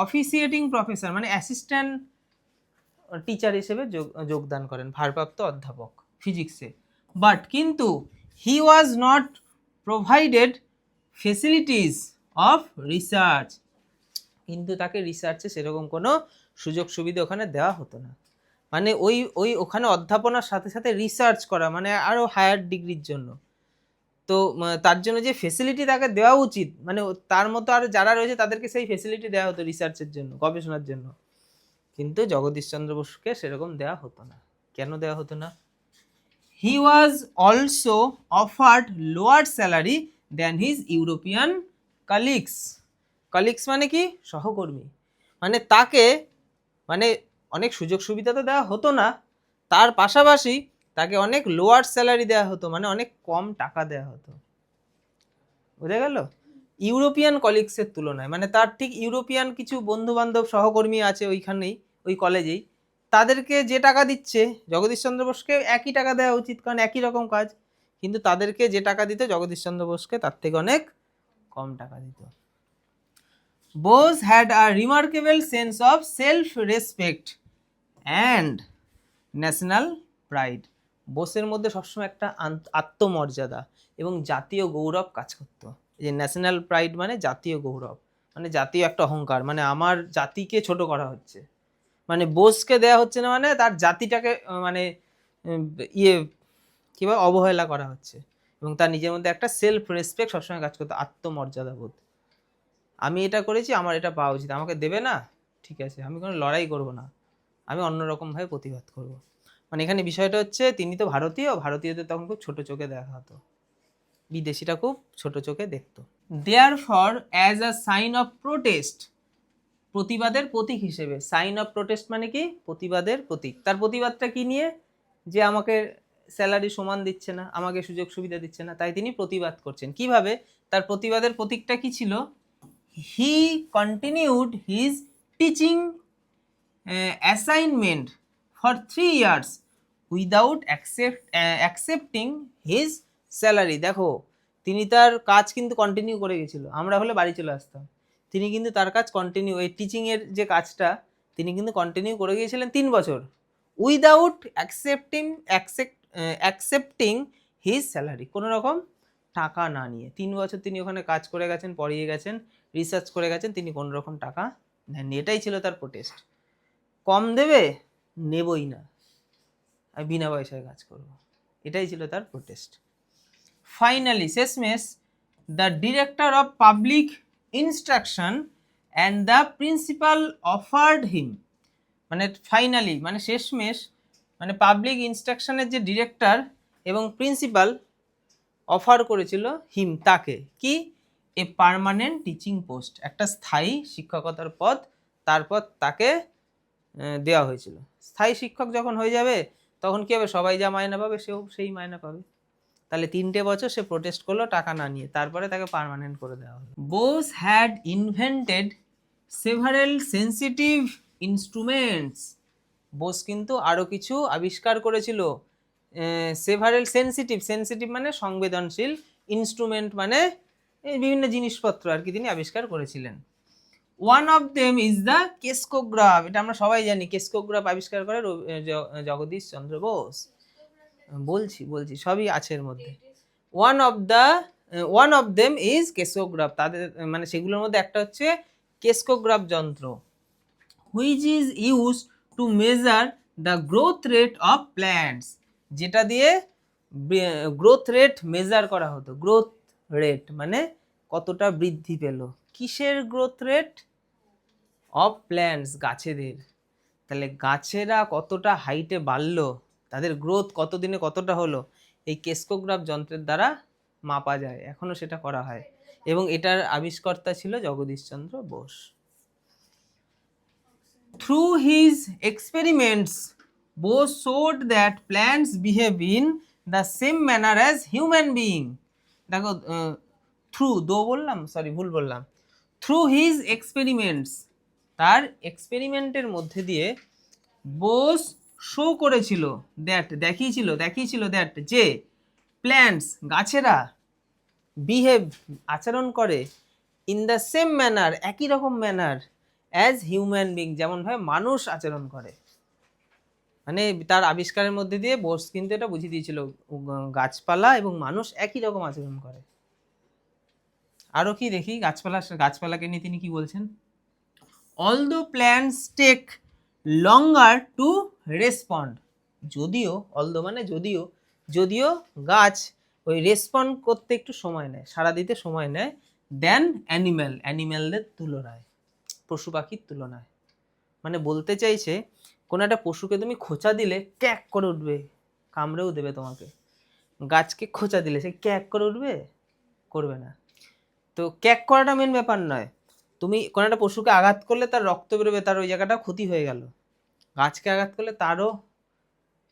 অফিসিয়েটিং প্রফেসর মানে অ্যাসিস্ট্যান্ট টিচার হিসেবে যোগদান করেন, ভারপ্রাপ্ত অধ্যাপক ফিজিক্সে। বাট কিন্তু he was not provided facilities of research, কিন্তু তাকে রিসার্চে সেরকম কোনো সুযোগ সুবিধা ওখানে দেওয়া হতো না। মানে ওই ওখানে অধ্যাপনার সাথে সাথে রিসার্চ করা মানে আরও হায়ার ডিগ্রির জন্য, তো তার জন্য যে ফেসিলিটি তাকে দেওয়া উচিত, মানে তার মতো আর যারা রয়েছে তাদেরকে সেই ফেসিলিটি দেওয়া হতো রিসার্চের জন্য, গবেষণার জন্য, কিন্তু জগদীশচন্দ্র বসুকে সেরকম দেওয়া হতো না। কেন দেওয়া হতো না? He was also offered lower salary than his European colleagues. Colleagues মানে কি? সহকর্মী। মানে তাকে মানে অনেক সুযোগ সুবিধা তো দেওয়া হতো না, তার পাশাপাশি তাকে অনেক লোয়ার স্যালারি দেওয়া হতো, মানে অনেক কম টাকা দেওয়া হতো। বুঝা গেল? ইউরোপিয়ান কলিগসের তুলনায়, মানে তার ঠিক ইউরোপিয়ান কিছু বন্ধু বান্ধব সহকর্মী আছে ওইখানেই, ওই কলেজেই, তাদেরকে যে টাকা দিচ্ছে জগদীশচন্দ্র বসুকে একই টাকা দেওয়া উচিত, কারণ একই রকম কাজ, কিন্তু তাদেরকে যে টাকা দিত জগদীশচন্দ্র বসুকে তার থেকে অনেক কম টাকা দিত। Bose had a remarkable sense of self respect and national pride. বোসের মধ্যে সবসময় একটা আত্মমর্যাদা এবং জাতীয় গৌরব কাজ করতো। এই যে ন্যাশনাল প্রাইড মানে জাতীয় গৌরব, মানে জাতীয় একটা অহংকার, মানে আমার জাতিকে ছোট করা হচ্ছে, মানে বোসকে দেয়া হচ্ছে না, মানে তার জাতিটাকে মানে কীভাবে অবহেলা করা হচ্ছে, এবং তার নিজের মধ্যে একটা সেলফ রেসপেক্ট সবসময় কাজ করতো, আত্মমর্যাদা বোধ। আমি এটা করেছি, আমার এটা পাওয়া উচিত, আমাকে দেবে না, ঠিক আছে, আমি কোনো লড়াই করব না, আমি অন্যরকমভাবে প্রতিবাদ করব। মানে এখানে বিষয়টা হচ্ছে তিনি তো ভারতীয়, ভারতীয়দের তখন খুব ছোট চোখে দেখা হতো, বিদেশিরা খুব ছোট চোখে দেখতো। Therefore as a sign of protest, প্রতিবাদের প্রতীক হিসেবে, সাইন অফ প্রোটেস্ট মানে কি? প্রতিবাদের প্রতীক। তার প্রতিবাদটা কি নিয়ে? যে আমাকে স্যালারি সমান দিচ্ছে না, আমাকে সুযোগ সুবিধা দিচ্ছে না, তাই তিনি প্রতিবাদ করছেন। কিভাবে? তার প্রতিবাদের প্রতীকটা কি ছিল? হি continued his teaching assignment for 3 years without accepting his salary. দেখো, তিনি তার কাজ কিন্তু কন্টিনিউ করে গেছিল, আমরা হলে বাড়ি চলে আসতাম, তিনি কিন্তু তার কাজ কন্টিনিউ, এই টিচিংয়ের যে কাজটা তিনি কিন্তু কন্টিনিউ করে গিয়েছিলেন 3 বছর, উইদাউট অ্যাকসেপ্টিং হিজ স্যালারি, কোনো রকম টাকা না নিয়ে 3 বছর তিনি ওখানে কাজ করে গেছেন, পড়িয়ে গেছেন, রিসার্চ করে গেছেন, তিনি কোনো রকম টাকা নেননি। এটাই ছিল তার প্রোটেস্ট। কম দেবে, নেবই না, আমি বিনা পয়সায় কাজ করব, এটাই ছিল তার প্রোটেস্ট। ফাইনালি শেষমেশ the director of public instruction and the principal offered him, মানে ফাইনালি মানে শেষমেশ, মানে পাবলিক ইনস্ট্রাকশনের যে ডিরেক্টর এবং প্রিন্সিপাল অফার করেছিল হিম, তাকে কি? এ পার্মানেন্ট টিচিং পোস্ট, একটা স্থায়ী শিক্ষকতার পদ তারপর তাকে দেওয়া হয়েছিল। স্থায়ী শিক্ষক যখন হয়ে যাবে তখন কি হবে? সবাই যা মায়না পাবে সেও সেই মায়না পাবে। তাহলে 3টে বছর সে প্রোটেস্ট করলো টাকা না নিয়ে, তারপরে তাকে পার্মানেন্ট করে দেওয়া হলো। Bose had invented several sensitive instruments, Bose কিন্তু আরও কিছু আবিষ্কার করেছিল। সেভারেল সেন্সিটিভ মানে সংবেদনশীল, ইনস্ট্রুমেন্ট মানে বিভিন্ন জিনিসপত্র আর কি তিনি আবিষ্কার করেছিলেন। One of them is the crescograph, এটা আমরা সবাই জানি, কেসকোগ্রাফ আবিষ্কার করে জগদীশ চন্দ্র বোস। বলছি বলছি সবই আছে এর মধ্যে। One of them is crescograph, তাদের মানে সেগুলোর মধ্যে একটা হচ্ছে কেসকোগ্রাফ যন্ত্র, which is use to measure the growth rate of plants, যেটা দিয়ে গ্রোথ রেট মেজার করা হতো। গ্রোথ রেট মানে কতটা বৃদ্ধি পেল, কিসের গ্রোথ রেট? অফ প্ল্যান্টস, গাছেদের। তাহলে গাছেরা কতটা হাইটে বাড়লো, তাদের গ্রোথ কতদিনে কতটা হলো, এই কেসকোগ্রাফ যন্ত্রের দ্বারা মাপা যায়, এখনো সেটা করা হয়। এবং এটার আবিষ্কর্তা ছিল Jagadishchandra Bose. Through his experiments, Bose showed that plants behave in the same manner as human being. দেখো থ্রু দো বললাম, সরি ভুল বললাম। থ্রু হিজ এক্সপেরিমেন্টস, তার এক্সপেরিমেন্টের মধ্যে দিয়ে বোস শো করেছিল, দেখিয়েছিল দ্যাট যে প্ল্যান্টস, গাছেরা বিহেভ, আচরণ করে, ইন দ্য সেম ম্যানার, একই রকম ম্যানার, অ্যাজ হিউম্যান বিং, যেমনভাবে মানুষ আচরণ করে। মানে তার আবিষ্কারের মধ্যে দিয়ে বোস কিন্তু এটা বুঝিয়ে দিয়েছিল, গাছপালা এবং মানুষ একই রকম আচরণ করে। আরও কি দেখি গাছপালাকে নিয়ে তিনি কি বলছেন? Although plants take longer to respond, although মানে যদিও গাছ ওই রেসপন্ড করতে একটু সময় নেয়, সাড়া দিতে সময় নেয়, দেন অ্যানিম্যালদের তুলনায়, পশু পাখির তুলনায়। মানে বলতে চাইছে কোনো একটা পশুকে তুমি খোঁচা দিলে ক্যাক করে উঠবে, কামড়েও দেবে তোমাকে। গাছকে খোঁচা দিলে সে ক্যাক করে উঠবে? করবে না। তো ক্যাক করাটা মেন ব্যাপার নয়, তুমি কোনো একটা পশুকে আঘাত করলে তার রক্ত বেরোবে, তার ওই জায়গাটা ক্ষতি হয়ে গেল। গাছকে আঘাত করলে তারও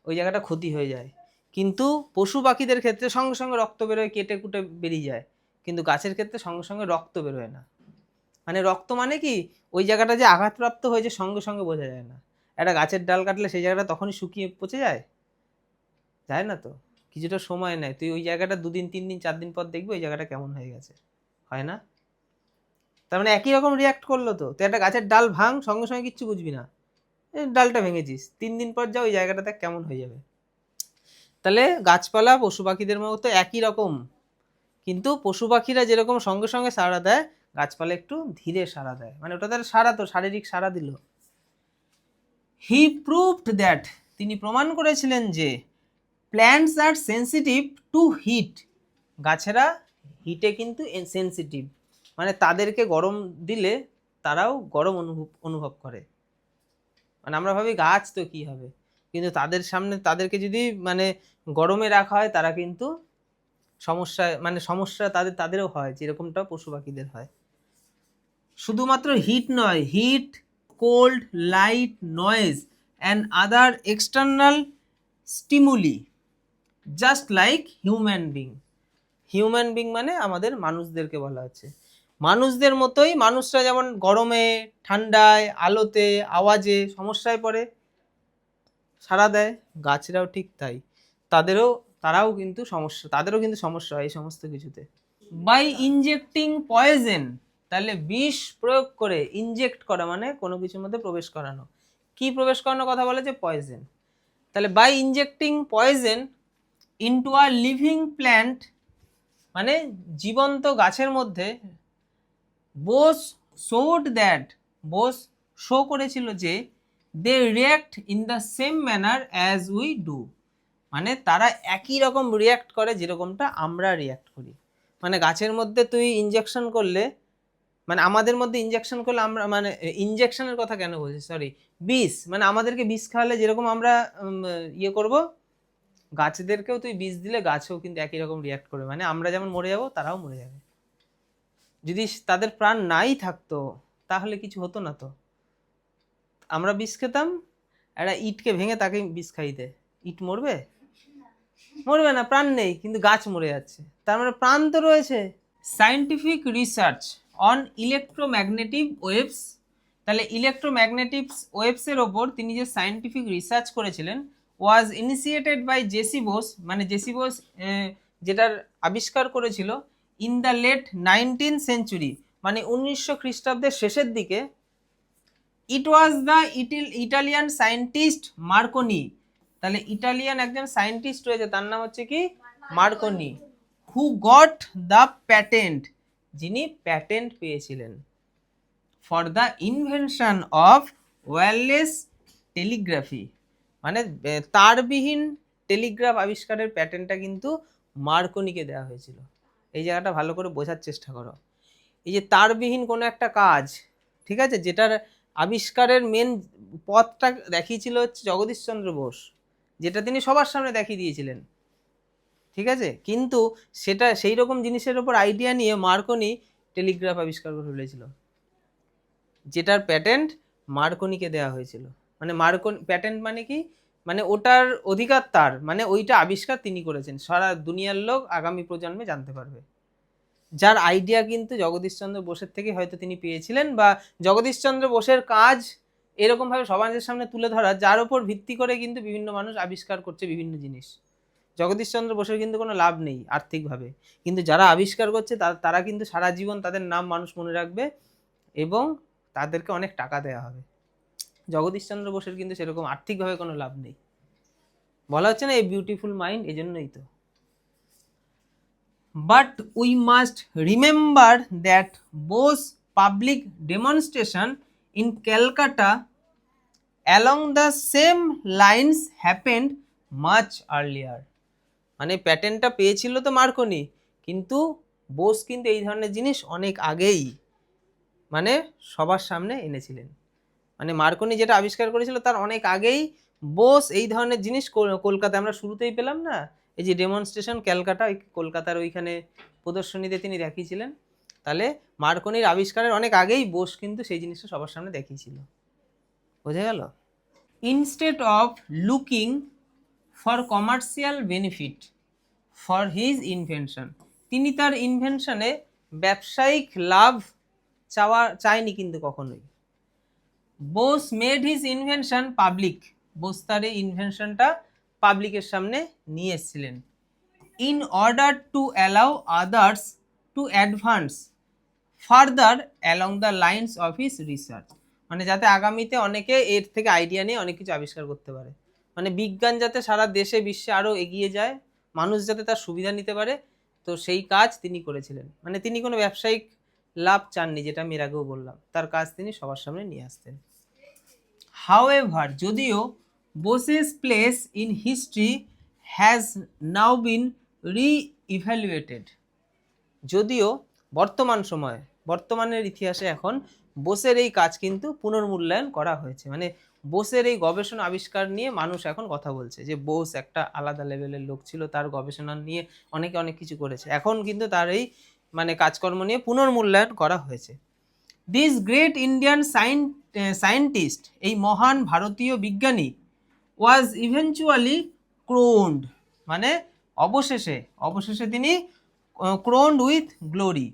ওই জায়গাটা ক্ষতি হয়ে যায়। কিন্তু পশু পাখিদের ক্ষেত্রে সঙ্গে সঙ্গে রক্ত বেরোয়, কেটে কুটে বেরিয়ে যায়, কিন্তু গাছের ক্ষেত্রে সঙ্গে সঙ্গে রক্ত বেরোয় না। মানে রক্ত মানে কি, ওই জায়গাটা যে আঘাতপ্রাপ্ত হয়েছে সঙ্গে সঙ্গে বোঝা যায় না। একটা গাছের ডাল কাটলে সেই জায়গাটা তখনই শুকিয়ে পচে যায় না তো, কিছুটা সময় নেয়। তুই ওই জায়গাটা 2 দিন 3 দিন 4 দিন পর দেখবি ওই জায়গাটা কেমন হয়ে গেছে, হয় না? তার মানে একই রকম রিয়াক্ট করলো তো। তুই একটা গাছের ডাল ভাঙ, সঙ্গে সঙ্গে কিচ্ছু বুঝবি না, ডালটা ভেঙেছিস, 3 দিন পর যা ওই জায়গাটাতে কেমন হয়ে যাবে। তাহলে গাছপালা পশু পাখিদের মতো একই রকম, কিন্তু পশু পাখিরা যেরকম সঙ্গে সঙ্গে সাড়া দেয়, গাছপালা একটু ধীরে সাড়া দেয়। মানে ওটা তার সাড়া, তো শারীরিক সাড়া দিল। হি প্রুভড দ্যাট, তিনি প্রমাণ করেছিলেন যে plants are sensitive to heat, গাছেরা হিটে কিন্তু সেন্সিটিভ, মানে তাদেরকে গরম দিলে তারাও গরম অনুভব করে। মানে আমরা ভাবি গাছ তো কি হবে, কিন্তু তাদের সামনে তাদেরকে যদি মানে গরমে রাখা হয়, তারা কিন্তু সমস্যা তাদেরও হয়, যেরকমটা পশু পাখিদের হয়। শুধুমাত্র হিট নয়, heat, cold, light, noise and other external stimuli, just like human being মানে আমাদের মানুষদেরকে বলা হচ্ছে। মানুষদের মতোই মানুষরা যেমন গরমে, ঠান্ডায়, আলোতে, আওয়াজে সমস্যায় পড়ে, সাড়া দেয়, গাছেরাও ঠিক তাই, তারাও কিন্তু সমস্যা হয় এই সমস্ত কিছুতে। বাই ইনজেক্টিং পয়জেন, তাহলে বিষ প্রয়োগ করে, ইনজেক্ট করা মানে কোনো কিছুর মধ্যে প্রবেশ করানো। কি প্রবেশ করানোর কথা বলেছে? পয়জেন। তাহলে by injecting poison into a living plant, মানে জীবন্ত গাছের মধ্যে, বোস শো করেছিল যে they react in the same manner as we do, মানে তারা একই রকম রিয়াক্ট করে যেরকমটা আমরা রিয়াক্ট করি। মানে গাছের মধ্যে তুই ইনজেকশন করলে, মানে আমাদের মধ্যে ইনজেকশন করলে আমরা, মানে ইনজেকশনের কথা কেন বলছি, সরি, বিষ, মানে আমাদেরকে বিষ খাওয়ালে যেরকম আমরা ইয়ে করব, গাছদেরকেও তুই বিষ দিলে গাছেও কিন্তু একই রকম রিয়াক্ট করবে। মানে আমরা যেমন মরে যাব, তারাও মরে যাবে। যদি তাদের প্রাণ নাই থাকতো তাহলে কিছু হতো না তো। আমরা বিষ খেতাম, একটা ইটকে ভেঙে তাকে বিষ খাইতে, ইট মরবে না, প্রাণ নেই, কিন্তু গাছ মরে যাচ্ছে, তার মানে প্রাণ তো রয়েছে। Scientific research on electromagnetic waves, তাহলে ইলেকট্রোম্যাগনেটিক ওয়েভসের ওপর তিনি যে সায়েন্টিফিক রিসার্চ করেছিলেন, ওয়াজ ইনিশিয়েটেড বাই জেসি বোস, মানে জেসি বোস যেটার আবিষ্কার করেছিল in the late 19th century, মানে 1900 খ্রিস্টাব্দের শেষের দিকে। It was the Italian scientist Marconi, তাহলে ইটালিয়ান একজন সায়েন্টিস্ট রয়েছে, তার নাম হচ্ছে কি Marconi, who got the patent, যিনি প্যাটেন্ট পেয়েছিলেন for the invention of wireless telegraphy, মানে তারবিহীন টেলিগ্রাফ আবিষ্কারের প্যাটেন্টটা কিন্তু মার্কনিকে দেওয়া হয়েছিল। এই জায়গাটা ভালো করে বোঝার চেষ্টা করো। এই যে তারবিহীন কোনো একটা কাজ, ঠিক আছে, যেটার আবিষ্কারের মেন পথটা দেখিয়েছিল হচ্ছে জগদীশচন্দ্র বোস, যেটা তিনি সবার সামনে দেখিয়ে দিয়েছিলেন, ঠিক আছে, কিন্তু সেটা সেই রকম জিনিসের ওপর আইডিয়া নিয়ে মার্কনি টেলিগ্রাফ আবিষ্কার করে ফেলেছিল, যেটার প্যাটেন্ট মার্কনিকে দেওয়া হয়েছিল। মানে প্যাটেন্ট মানে কি, মানে ওটার অধিকার তার, মানে ওইটা আবিষ্কার তিনি করেছেন, সারা দুনিয়ার লোক আগামী প্রজন্মে জানতে পারবে। যার আইডিয়া কিন্তু জগদীশচন্দ্র বোসের থেকে হয়তো তিনি পেয়েছিলেন, বা জগদীশচন্দ্র বোসের কাজ এরকমভাবে সমাজের সামনে তুলে ধরা, যার উপর ভিত্তি করে কিন্তু বিভিন্ন মানুষ আবিষ্কার করছে বিভিন্ন জিনিস। জগদীশচন্দ্র বোসের কিন্তু কোনো লাভ নেই আর্থিকভাবে, কিন্তু যারা আবিষ্কার করছে তারা কিন্তু সারা জীবন তাদের নাম মানুষ মনে রাখবে এবং তাদেরকে অনেক টাকা দেওয়া হবে। জগদীশচন্দ্র বোসের কিন্তু সেরকম আর্থিকভাবে কোনো লাভ নেই। বলা হচ্ছে না এই বিউটিফুল মাইন্ড, এই জন্যই তো। But we must remember that Bose public demonstration in Calcutta along the same lines happened much earlier. মানে প্যাটেন্টটা পেয়েছিল তো মার্কনি, কিন্তু বোস কিন্তু এই ধরনের জিনিস অনেক আগেই মানে সবার সামনে এনেছিলেন। মানে মার্কনি যেটা আবিষ্কার করেছিল তার অনেক আগেই বোস এই ধরনের জিনিস কলকাতায় আমরা শুরুতেই পেলাম না, এই যে ডেমনস্ট্রেশন ক্যালকাটা, ওই কলকাতার ওইখানে প্রদর্শনীতে তিনি দেখিয়েছিলেন। তাহলে মার্কনির আবিষ্কারের অনেক আগেই বোস কিন্তু সেই জিনিসটা সবার সামনে দেখিয়েছিল। বোঝা গেল? Instead of looking for commercial benefit for his invention, তিনি তার ইনভেনশনে ব্যবসায়িক লাভ চায়নি কিন্তু কখনোই। Bose made his invention public, Bose তার এই ইনভেনশনটা পাবলিকের সামনে নিয়ে এসেছিলেন। In order to allow others to advance further along the lines of his research, মানে যাতে আগামীতে অনেকে এর থেকে আইডিয়া নিয়ে অনেক কিছু আবিষ্কার করতে পারে, মানে বিজ্ঞান যাতে সারা দেশে বিশ্বে আরও এগিয়ে যায়, মানুষ যাতে তার সুবিধা নিতে পারে, তো সেই কাজ তিনি করেছিলেন। মানে তিনি কোনো ব্যবসায়িক লাভ চাননি, যেটা আমি এর আগেও বললাম, তার কাজ তিনি সবার সামনে নিয়ে আসতেন। হাউএভার, যদিও Bose's place in history has now been re-evaluated, যদিও বর্তমানের ইতিহাসে এখন বোসের এই কাজ কিন্তু পুনর্মূল্যায়ন করা হয়েছে, মানে বোসের এই গবেষণা আবিষ্কার নিয়ে মানুষ এখন কথা বলছে যে বোস একটা আলাদা লেভেলের লোক ছিল, তার গবেষণা নিয়ে অনেকে অনেক কিছু করেছে, এখন কিন্তু তার এই মানে কাজকর্ম নিয়ে পুনর্মূল্যায়ন করা হয়েছে। দিস গ্রেট ইন্ডিয়ান সায়েন্টিস্ট, এই মহান ভারতীয় বিজ্ঞানী, ওয়াজ ইভেনচুয়ালি ক্রোন্ড, মানে অবশেষে তিনি ক্রোন্ড উইথ গ্লোরি,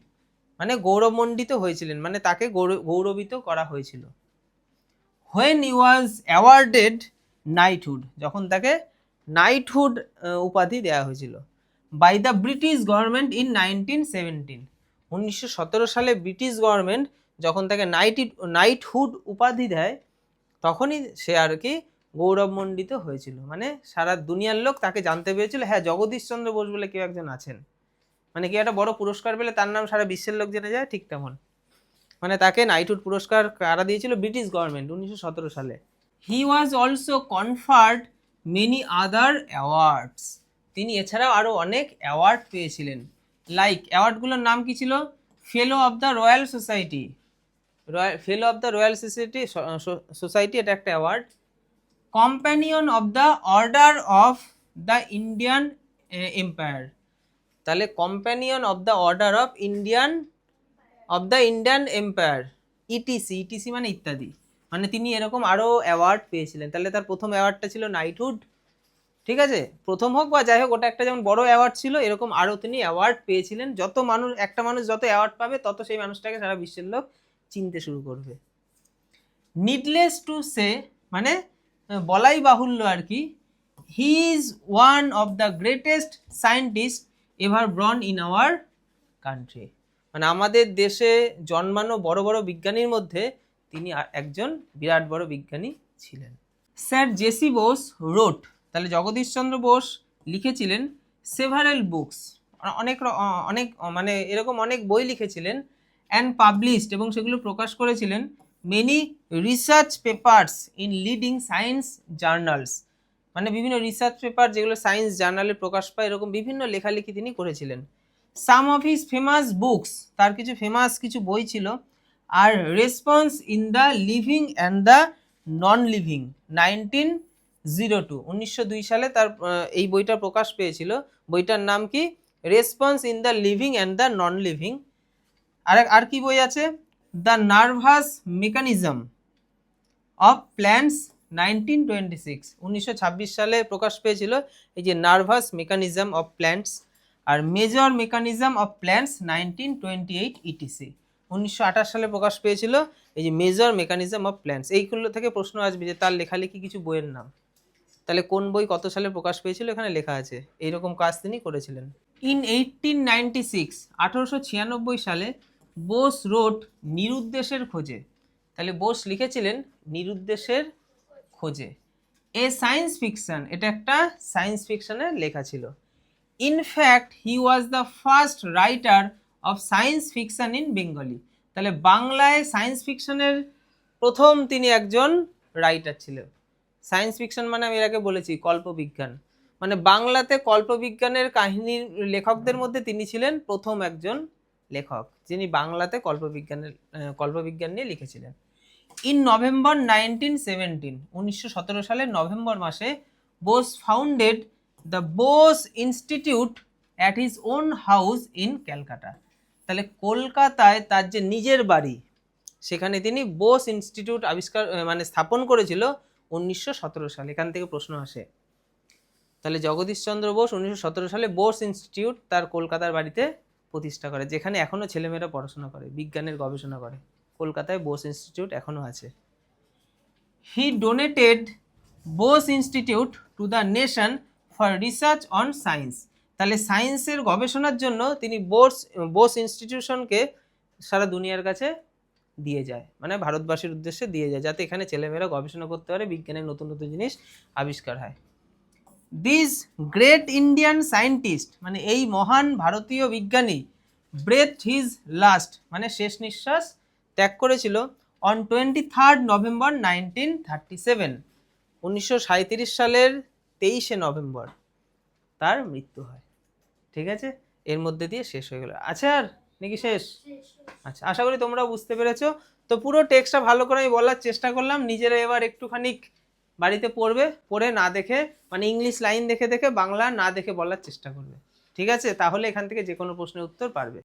মানে গৌরবমণ্ডিত হয়েছিলেন, মানে তাকে গৌরবিত করা হয়েছিল। When he was awarded knighthood, যখন তাকে নাইটহুড উপাধি দেওয়া হয়েছিল, by the British government in 1917, 1917 সালে ব্রিটিশ গভর্নমেন্ট যখন তাকে নাইটহুড উপাধি দেয়, তখনই সে আর কি গৌরবমণ্ডিত হয়েছিল, মানে সারা দুনিয়ার লোক তাকে জানতে পেরেছিল, হ্যাঁ জগদীশচন্দ্র বোস বলে কেউ একজন আছেন, মানে কেউ একটা বড় পুরস্কার পেলে তার নাম সারা বিশ্বের লোক জেনে যায়, ঠিক তেমন মানে তাকে নাইটহুড পুরস্কার কারা দিয়েছিল, ব্রিটিশ গভর্নমেন্ট 1917 সালে। He was also conferred many other awards, তিনি এছাড়াও আরও অনেক অ্যাওয়ার্ড পেয়েছিলেন। লাইক, অ্যাওয়ার্ডগুলোর নাম কি ছিল? Fellow of the Royal Society, fellow of the Royal Society এটা একটা award. Companion of the Order of the Indian Empire, তাহলে companion of the Order of the Indian Empire, etc মানে ইত্যাদি, মানে তিনি এরকম আরও অ্যাওয়ার্ড পেয়েছিলেন। তাহলে তার প্রথম অ্যাওয়ার্ডটা ছিল নাইটহুড, ঠিক আছে, প্রথম হোক বা যাই হোক, ওটা একটা যেমন বড় অ্যাওয়ার্ড ছিল, এরকম আরও তিনি অ্যাওয়ার্ড পেয়েছিলেন। একটা মানুষ যত অ্যাওয়ার্ড পাবে তত সেই মানুষটাকে সারা বিশ্বের লোক চিনতে শুরু করবে। নিডলেস টু সে, মানে বলাই বাহুল্য আর কি, he is one of the greatest scientist ever born in our country, মানে আমাদের দেশে জন্মানো বড় বড় বিজ্ঞানীর মধ্যে তিনি একজন বিরাট বড় বিজ্ঞানী ছিলেন। স্যার জেসি বোস রোট তাহলে জগদীশচন্দ্র বোস লিখেছিলেন সেভারেল বুকস, অনেক অনেক মানে এরকম অনেক বই লিখেছিলেন, অ্যান্ড পাবলিশড এবং সেগুলো প্রকাশ করেছিলেন many research papers in leading science journals, মানে বিভিন্ন রিসার্চ পেপার যেগুলো সায়েন্স জার্নালে প্রকাশ পায় এরকম বিভিন্ন লেখালেখি তিনি করেছিলেন। Some of his famous books, তার কিছু ফেমাস কিছু বই ছিল, আর response in the living and the non living 1902 সালে তার এই বইটা প্রকাশ পেয়েছিল। বইটার নাম কি? Response in the living and the non living. আর কি বই আছে? The nervous mechanism of plants 1926 সালে প্রকাশ পেয়েছিল এই যে নার্ভাস মেকানিজম অফ প্ল্যান্টস। আর major mechanism of plants 1928 etc 1928 সালে প্রকাশ পেয়েছিল এই যে মেজর মেকানিজম অফ প্ল্যান্টস। এইগুলো থেকে প্রশ্ন আসবে যে তার লেখালেখি কিছু বইয়ের নাম, তাহলে কোন বই কত সালে প্রকাশ পেয়েছিল এখানে লেখা আছে। এইরকম কাজ তিনি করেছিলেন। ইন 1896 সালে বোস রোড নিরুদ্দেশের খোঁজে, তাহলে বোস লিখেছিলেন নিরুদ্দেশের খোঁজে, এ সায়েন্স ফিকশন, এটা একটা সায়েন্স ফিকশনের লেখা ছিল। In fact he was the first writer of science fiction in Bengali, তাহলে বাংলায় সায়েন্স ফিকশনের প্রথম তিনি একজন রাইটার ছিলেন। সায়েন্স ফিকশন মানে আমি এর আগে বলেছি কল্পবিজ্ঞান, মানে বাংলাতে কল্পবিজ্ঞানের কাহিনীর লেখকদের মধ্যে তিনি ছিলেন প্রথম একজন লেখক যিনি বাংলাতে কল্পবিজ্ঞান নিয়ে লিখেছিলেন। ইন নভেম্বর 1917 সালের নভেম্বর মাসে Bose founded the Bose institute at his own house in Calcutta, তাহলে কলকাতায় তার যে নিজের বাড়ি সেখানে তিনি বোস ইনস্টিটিউট স্থাপন করেছিল 1917 সালে। এখান থেকে প্রশ্ন আসে, তাহলে জগদীশচন্দ্র বোস 1917 সালে বোস ইনস্টিটিউট তার কলকাতার বাড়িতে প্রতিষ্ঠা করে, যেখানে এখনো ছেলেমেয়েরা পড়াশোনা করে, বিজ্ঞানের গবেষণা করে। কলকাতায় বোস ইনস্টিটিউট এখনো আছে। He donated Bose institute to the nation for research on science, তাহলে সায়েন্সের গবেষণার জন্য তিনি বোস ইনস্টিটিউশনকে সারা দুনিয়ার কাছে দিয়ে যায়, মানে ভারতবাসীর উদ্দেশ্যে দিয়ে যায়, যাতে এখানে ছেলেমেয়েরা গবেষণা করতে পারে, বিজ্ঞানের নতুন নতুন জিনিস আবিষ্কার হয়। দিস গ্রেট ইন্ডিয়ান সায়েন্টিস্ট, মানে এই মহান ভারতীয় বিজ্ঞানী, ব্রেথ হিজ লাস্ট, মানে শেষ নিঃশ্বাস ত্যাগ করেছিল অন 23 নভেম্বর 1937, 1937 সালের 23 নভেম্বর তার মৃত্যু হয়। ঠিক আছে, এর মধ্যে দিয়ে শেষ হয়ে গেল। আচ্ছা আর নাকি শেষ? আচ্ছা, আশা করি তোমরা বুঝতে পেরেছো। তো পুরো টেক্সটটা ভালো করে আমি বলার চেষ্টা করলাম, নিজেরা এবার একটুখানি বাড়িতে পড়বে, পড়ে না দেখে, মানে ইংলিশ লাইন দেখে দেখে বাংলা না দেখে বলার চেষ্টা করবে। ঠিক আছে, তাহলে এখান থেকে যে কোনো প্রশ্নের উত্তর পারবে।